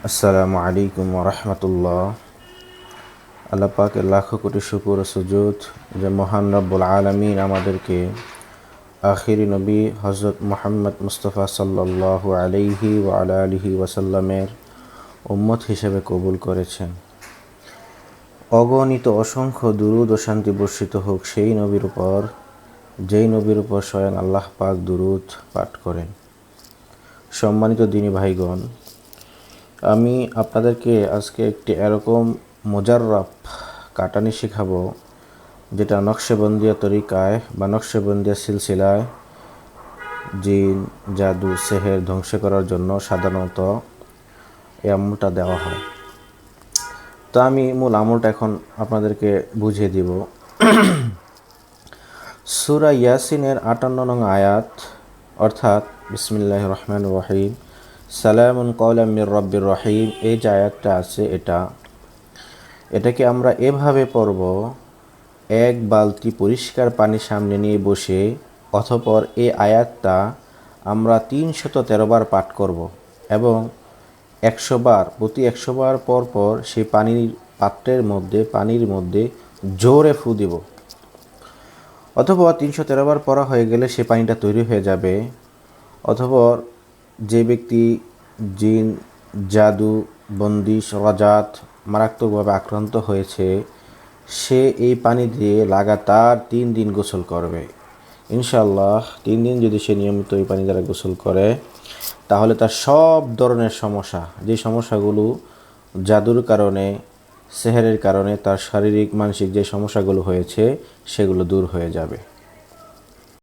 আসসালামু আলাইকুম ওরহমতুল্লাহ। আল্লাহ পাকের লাখো কোটি শুকুর ও সুজুদ যে মহান রব্বুল আলমিন আমাদেরকে আখিরি নবী হজরত মুহাম্মদ মুস্তফা সাল্লাল্লাহু আলাইহি ওয়া আলা আলিহি ওয়াসাল্লামের উম্মত হিসেবে কবুল করেছেন। অগণিত অসংখ্য দুরুদ ও শান্তি বর্ষিত হোক সেই নবীর উপর, যেই নবীর উপর স্বয়ং আল্লাহ পাক দুরুদ পাঠ করেন। সম্মানিত দিনী ভাইগণ, আমি আপনাদেরকে আজকে একটি এরকম মোজাররব কাটানি শেখাবো যেটা নকশেবন্দিয়া তরিকায় বা নকশেবন্দিয়া সিলসিলায় জিন, জাদু, সেহের ধ্বংস করার জন্য সাধারণত এই আমলটা দেওয়া হয়। তো আমি মূল আমলটা এখন আপনাদেরকে বুঝিয়ে দিব। সূরা ইয়াসিনের 58 নং আয়াত, অর্থাৎ বিসমিল্লাহির রহমানির রহিম, সালামুন কওলাম মির রব্বির রহিম, এই যে আয়াতটা আছে এটাকে আমরা এভাবে পড়ব: এক বালতি পরিষ্কার পানি সামনে নিয়ে বসে, অতঃপর এই আয়াতটা আমরা 313 বার পাঠ করব এবং 100 বার, প্রতি 100 বার পর পর সেই পানির মধ্যে জোরে ফু দিব। অতঃপর 313 বার পড়া হয়ে গেলে সে পানিটা তৈরি হয়ে যাবে। অতঃপর যে ব্যক্তি জিন, জাদু, বন্দিশ, রাজাত মারাত্মকভাবে আক্রান্ত হয়েছে, সে এই পানি দিয়ে লাগাতার 3 দিন গোসল করবে। ইনশাআল্লাহ 3 দিন যদি সে নিয়মিত এই পানি দ্বারা গোসল করে, তাহলে তার সব ধরনের সমস্যা, যে সমস্যাগুলো জাদুর কারণে, সেহেরের কারণে তার শারীরিক মানসিক যে সমস্যাগুলো হয়েছে, সেগুলো দূর হয়ে যাবে।